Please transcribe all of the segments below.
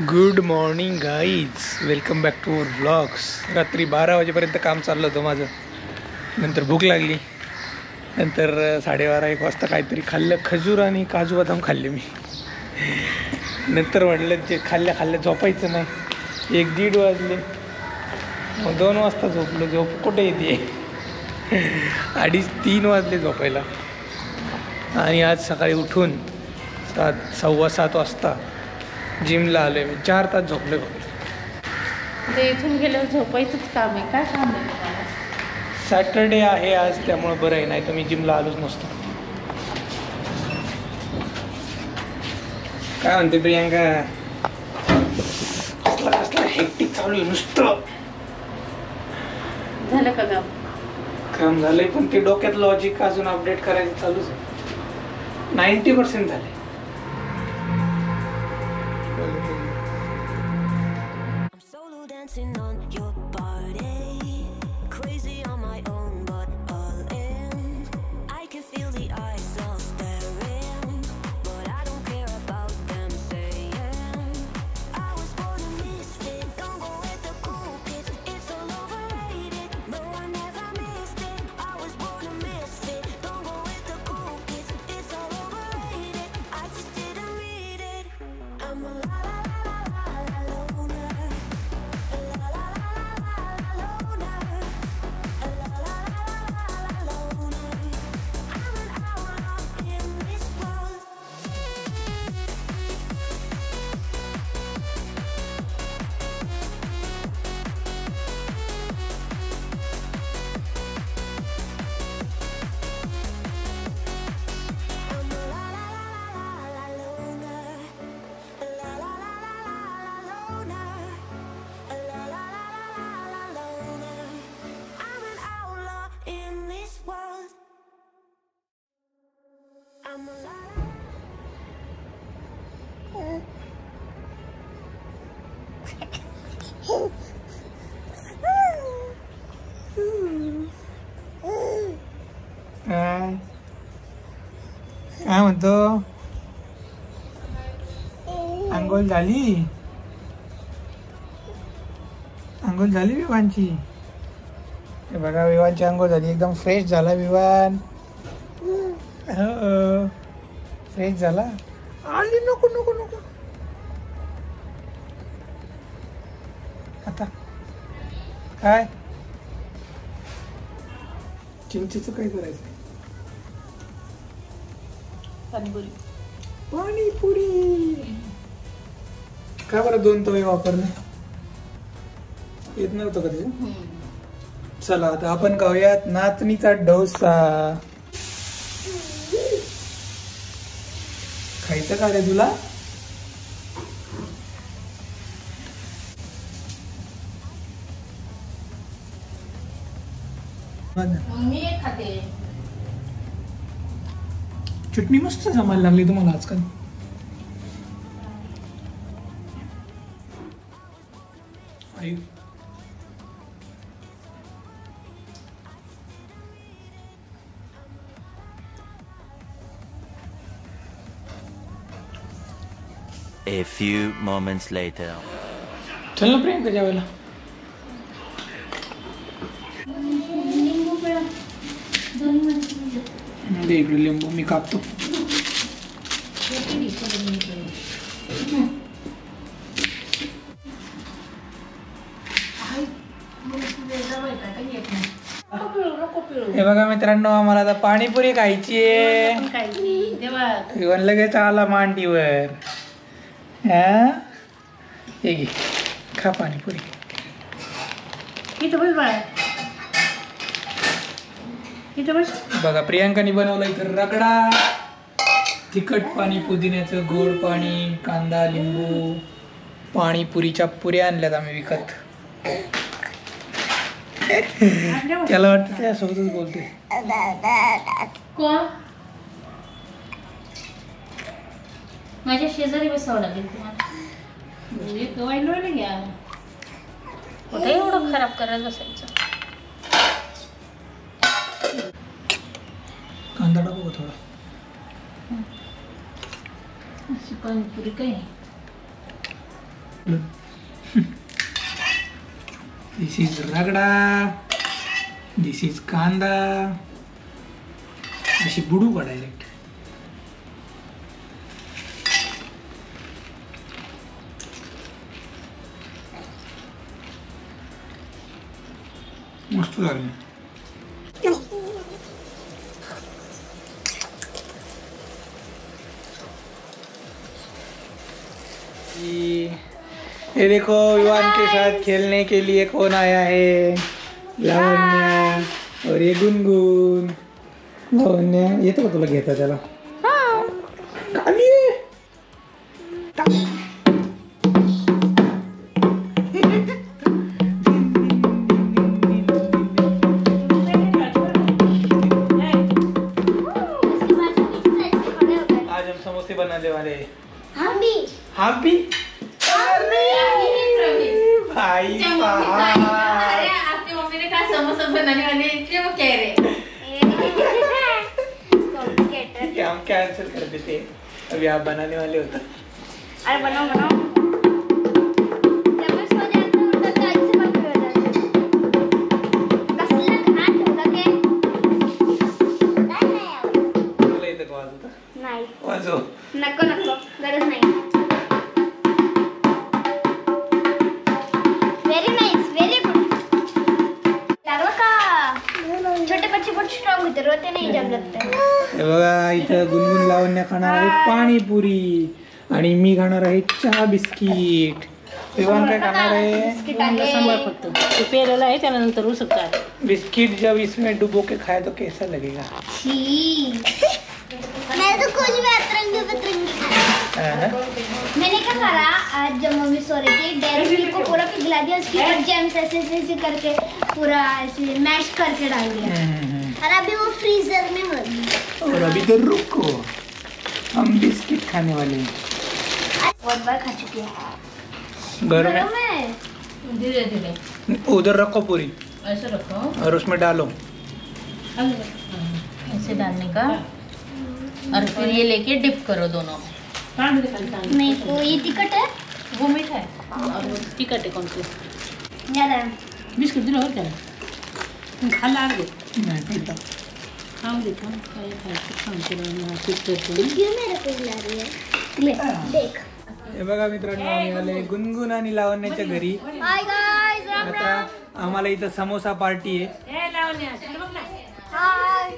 Good morning guys, welcome back to our blogs. रात्री 12 वाजेपर्यंत काम चाललं होतं माझं. नंतर भूक लागली. नंतर 12:30-1 वाजता काहीतरी खाल्लं, खजूर आणि काजू बदाम खाल्ले मी. नंतर म्हटलं जे खाल्ल्या झोपायचं नाही. 1-1:30 वाजले. मग 2 वाजता झोपलो. झोप कुठे येते. 2:30-3 वाजले झोपायला. आणि आज सकाळी उठून 7:15 वाजता जिमला आलो आहे. मी 4 तास झोपले फक्त. ते इथून गेल्यावर झोपायचंच काम आहे. काय काम आहे? सॅटर्डे आहे आज, त्यामुळं बरं आहे. नाही तर मी जिमला आलोच नसतो. काय म्हणते प्रियांका? कसला हेक्टिक चालू आहे नुसतं. झालं का काम झालंय, पण ते डोक्यात लॉजिक अजून अपडेट करायचं चालूच आहे. 90% झाले. Dancing on your body, crazy on my own, but all in. I can feel the eyes all staring, but I don't care about them saying I was born a misfit. Don't go with the cool kids, it's all overrated. No, I never missed it. I was born a misfit. Don't go with the cool kids, it's all overrated. I just didn't read it. I'm a la la la la la loner. काय म्हणतो? आंघोळ झाली? आंघोळ झाली विवानची? हे बघा, विवानची आंघोळ झाली. एकदम फ्रेश झाला विवान. हो, फ्रेश झाला. आली नको नको नको. आता काय चिंचेचं काय करायचं? पाणीपुरी. पाणीपुरी का बरं 2 तवे वापरले? येत नव्हतं का ते? चला आता आपण खाऊयात नाचणीचा डोसा. खायचं का रे तुला? मी खाते. चटणी मस्त जमायला लागली तुम्हाला आजकाल. A few moments later. चल ना प्रियंका जेवायला. दे इकडे लिंबू, मी कापतो. हे बघा मित्रांनो, आम्हाला आता पाणीपुरी खायची आहे. इवन लगेच आला मांडीवर. हा, हे घे, खा पाणीपुरी. बघा, प्रियांकाने बनवलं इथं रगडा, तिखट पाणी, पुदिन्याचं गोड पाणी, कांदा, लिंबू. पाणीपुरीच्या पुऱ्या आणल्यात आम्ही विकत. त्याला वाटतं त्यासोबतच बोलते. माझ्या शेजारी बसावं लागेल तुम्हाला. घ्या, कुठे एवढं खराब करायला बसायचं. कांदा टाकू थोडा. पाणीपुरी काय दिस इज रगडा, दिस इज कांदा. अशी बुडू का डायरेक्ट. मस्त लागली. ये देखो विवान के साथ खेलने के लिए कौन आया है. लावण्या और ये गुनगुन. लावण्या येतं का तुला घेता त्याला. खाली ये. आज हम समोसे बनाने वाले हैं. हम भी भाई साहब. अरे आपकी मम्मी ने कहा समोसा बनाने वाले हैं, इसलिए वो कह रहे कि हम कैंसिल कर देते. अभी आप बनाने वाले होता. अरे बनाओ बनाओ. जब सो जाता हूँ तो काज से बाकी हो जाता है. कसला घाट होगा के तुला येतं का वाजवता. नाही. वाजव. नको नको गरज नाही. Very nice very good. लागलं का छोटे बच्चे बहुत स्ट्रॉंग होते रोते नहीं जब लगते. हे बघा इथं गुनगुन लावण्या खाणार आहे पाणीपुरी आणि मी खाणार आहे चहा बिस्किट. विवान काय खाणार आहे. सांभाळ फक्त ते पेलेलं आहे त्यानंतर उसकता. बिस्किट जब इसमें डुबो के खाए तो कैसा लगेगा. छी. मैं तो कुछ भी अतरंगी बतरंगी खाया. मैंने क्या करा आज जब मम्मी सो रही थी डेयरी मिल्क को पूरा पिघला दिया उसके ऊपर जेम्स ऐसे ऐसे करके पूरा ऐसे मैश करके डाल दिया और अभी वो फ्रीजर में होगी. और अभी तो रुको हम बिस्किट खाने वाले हैं. बहुत बार खा चुकी है. घर में गरम है. धीरे धीरे उधर रखो पूरी ऐसे रखो. और उसमें डालो. ऐसे डालने का और फिर ये लेके डिप करो दोनों. नहीं तो ये टिकट है वो मीठा है और वो टिकट है कौन सी. ज्यादा बिस्कुट दिलो और क्या खाला दे. नाही पिता. खाऊ दे खाऊ काय खायचं खाऊ केलं फिट करतो. क्यों मेरे को हिला रही है. ले देख. हे बघा मित्रांनो आम्ही आले गुनगुन आणि लावण्याच्या घरी. हाय गाइस राम आता आम्हाला इथं समोसा पार्टी आहे. हाय.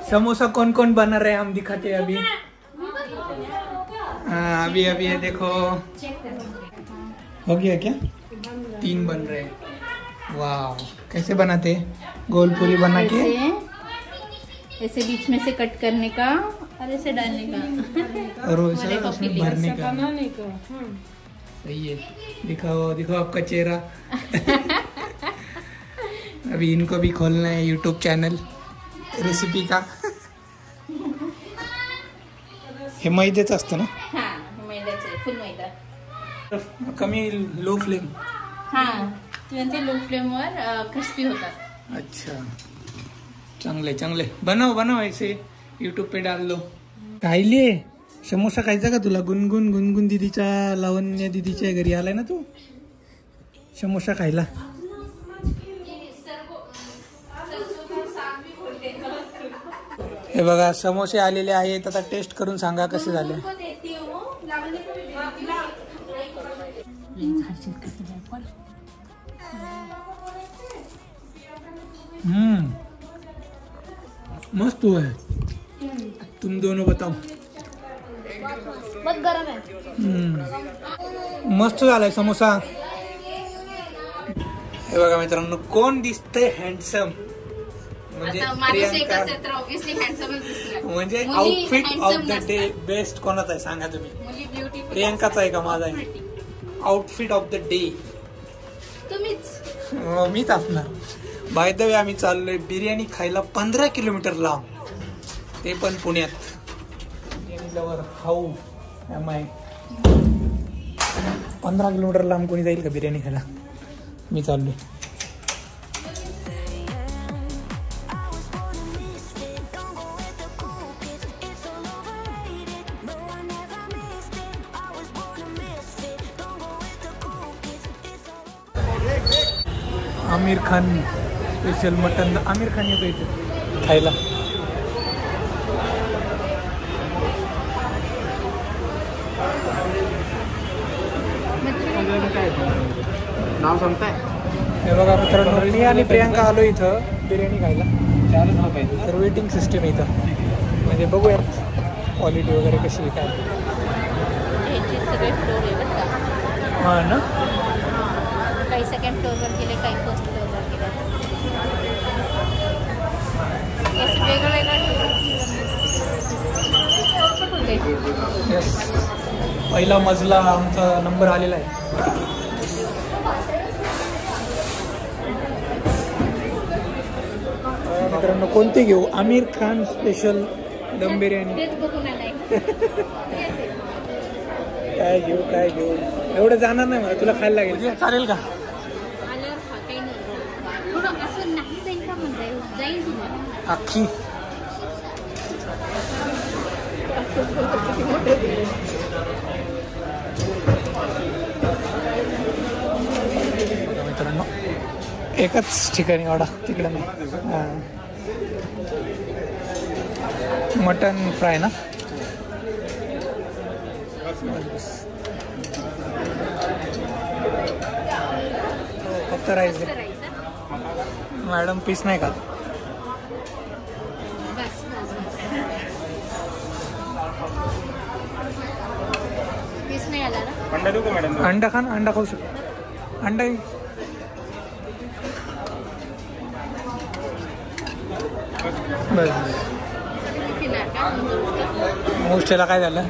समोसा कौन कौन बना रहे हैं हम दिखाते हैं अभी. हाँ अभी अभी ये देखो हो गया क्या. 3 बन रहे हैं. वाह कैसे बनाते हैं. गोल पूरी बना के ऐसे बीच में से कट करने का और ऐसे डालने का और वैसे उसमें भरने का. सही है. दिखाओ दिखाओ आपका चेहरा. अभी इनको भी खोलना है यूट्यूब चैनल रेसिपी का. हे मैद्याच असतं ना. हां मैद्याचं आहे फुल मैदा. कमी लो फ्लेम. हां ते लो फ्लेमवर क्रिस्पी होतात. अच्छा चांगले चांगले बनव बनव ऐसे यूट्यूब पे डाल लो. खायले समोसा खायचा का तुला. गुनगुन गुनगुन दीदीच्या लावण्य दीदीच्या घरी आलाय ना तू समोसा खायला. हे बघा समोसे आलेले आहेत. आता टेस्ट करून सांगा कसे झाले. मस्त हुआ है. तुम दोनों बताओ. बहुत गरम है. मस्त झालाय समोसा. हे बघा मित्रांनो कोण दिसतंय हँडसम म्हणजे प्रियंका. म्हणजे outfit of the day best कोणाचा आहे सांगा तुम्ही. प्रियंकाचा आहे का माझा आहे. आउटफिट ऑफ द डे तुम्हीच मीच असणार. बाय द वे आम्ही चाललोय बिर्याणी खायला 15 किलोमीटर लांब. ते पण पुण्यात. बिर्याणीवर खाऊ माय 15 किलोमीटर लांब कोणी जाईल का बिर्याणी खायला. मी चाललोय. Aamir Khan special mutton. आमिर खान येतो इथे खायला. नाव सांगताय? हे बघा मित्रांनो, मी आणि प्रियांका आलो इथं बिर्याणी खायला. 4 लोक आहेत. तर वेटिंग सिस्टम आहे इथं. म्हणजे बघूयात क्वालिटी वगैरे कशी आहे काय. ह्याचे सगळे फ्लोर आहे बरं का. हां ना. काही सेकंड फ्लोअरवर गेले, काही फर्स्ट फ्लोअरवर गेले. असं वेगळं येस, पहिला मजला आमचा नंबर आलेला आहे. मित्रांनो कोणते घेऊ? आमिर खान स्पेशल दम बिर्याणी. तेच बघून आलाय. काय घेऊ काय घेऊ? एवढं जाणार नाही मला, तुला खायला लागेल. चालेल का? आल्यावर खा, काही नाही. थोडं असं नाही जाईल का म्हणता जाईल तुम्हाला अख्खी. मित्रांनो एकच ठिकाणी वाडा तिकडे नाही. हां, मटन फ्राय ना. फक्त राईस दे मॅडम. पीस नाही का? पीस नाही आला ना. अंडा देऊ का मॅडम? अंडा खा ना. अंडा खाऊ शकतो. अंडा बस. उष्ट्याला काय झालं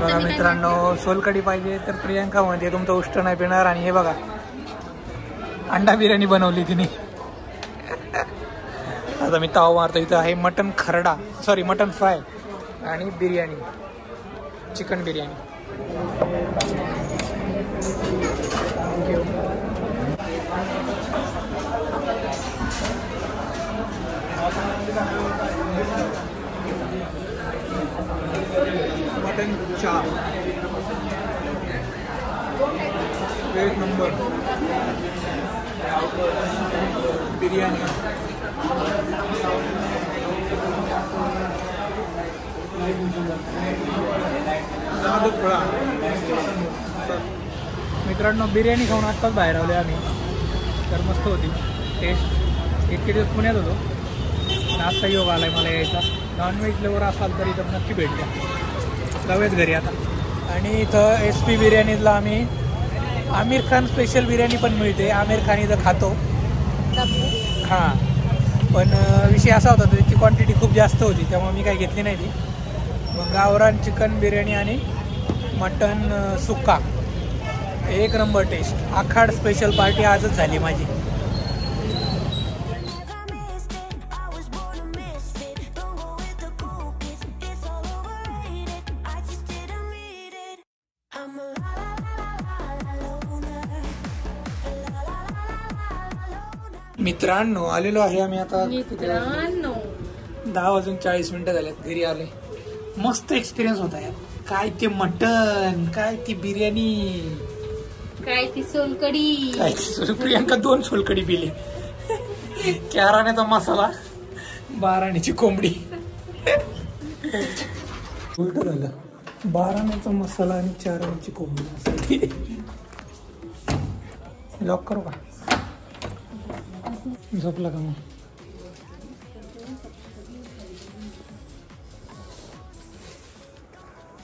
बघा मित्रांनो. सोलकढी पाहिजे तर प्रियांका म्हणते तुमचं उष्ट नाही पिणार. आणि हे बघा अंडा बिर्याणी बनवली तिने. आता मी ताव मारतो. इथं आहे मटन खरडा, सॉरी मटन फ्राय आणि biryani, chicken biryani. Thank you. Mutton चाप एक नंबर. बिर्याणी मित्रांनो बिर्याणी खाऊन आत्ताच बाहेर आलो आम्ही. तर मस्त होती टेस्ट. इतके दिवस पुण्यात होतो आणि आत्ता योग आला आहे मला यायचा. नॉनव्हेज लवर असाल तरी तर नक्की भेट द्या. जाऊयात घरी आता. आणि इथं SP बिर्याणीला आम्ही आमिर खान स्पेशल बिर्याणी पण मिळते. आमिर खान इथं खातो. हां, पण विषय असा होता त्याची क्वांटिटी खूप जास्त होती त्यामुळे मी काही घेतली नाही ती. मग गावरान चिकन बिर्याणी आणि मटन सुक्का एक नंबर टेस्ट. आखाड स्पेशल पार्टी आजच झाली माझी. मित्रांनो आलेलो आहे आम्ही आता. 10:40 झाल्यात. घरी आले. मस्त एक्सपिरियन्स होता यार. काय ते मटन, काय ती बिर्याणी, काय ती सोलकडी. काय प्रियांका 2 सोलकडी पिली. क्याराण्याचा मसाला, 12 कोंबडी. उलट झालं. 12 मसाला आणि 4 कोंबडी. लॉक करू का? झोपला का मग?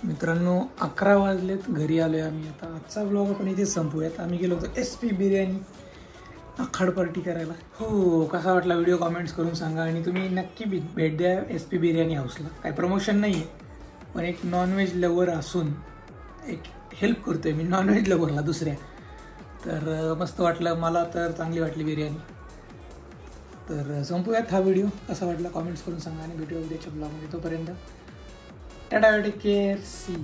मित्रांनो 11 वाजलेत. घरी आलोय आम्ही आता. आजचा व्लॉग आपण इथे संपवूयात. आम्ही गेलो होतो SP बिर्याणी आखाड पार्टी करायला. हो, कसा वाटला व्हिडिओ कमेंट्स करून सांगा. आणि तुम्ही नक्की भेट द्या SP बिर्याणी हाऊसला. काही प्रमोशन नाही आहे, पण एक नॉनव्हेज लवर असून एक हेल्प करतोय मी नॉनव्हेज लवरला दुसऱ्या. तर मस्त वाटलं मला. तर चांगली वाटली बिर्याणी. तर संपूयात हा व्हिडिओ. कसा वाटला कमेंट्स करून सांगा आणि भेटूया उद्याच्या ब्लॉगमध्ये. तोपर्यंत टाटा, टेक केअर, सी.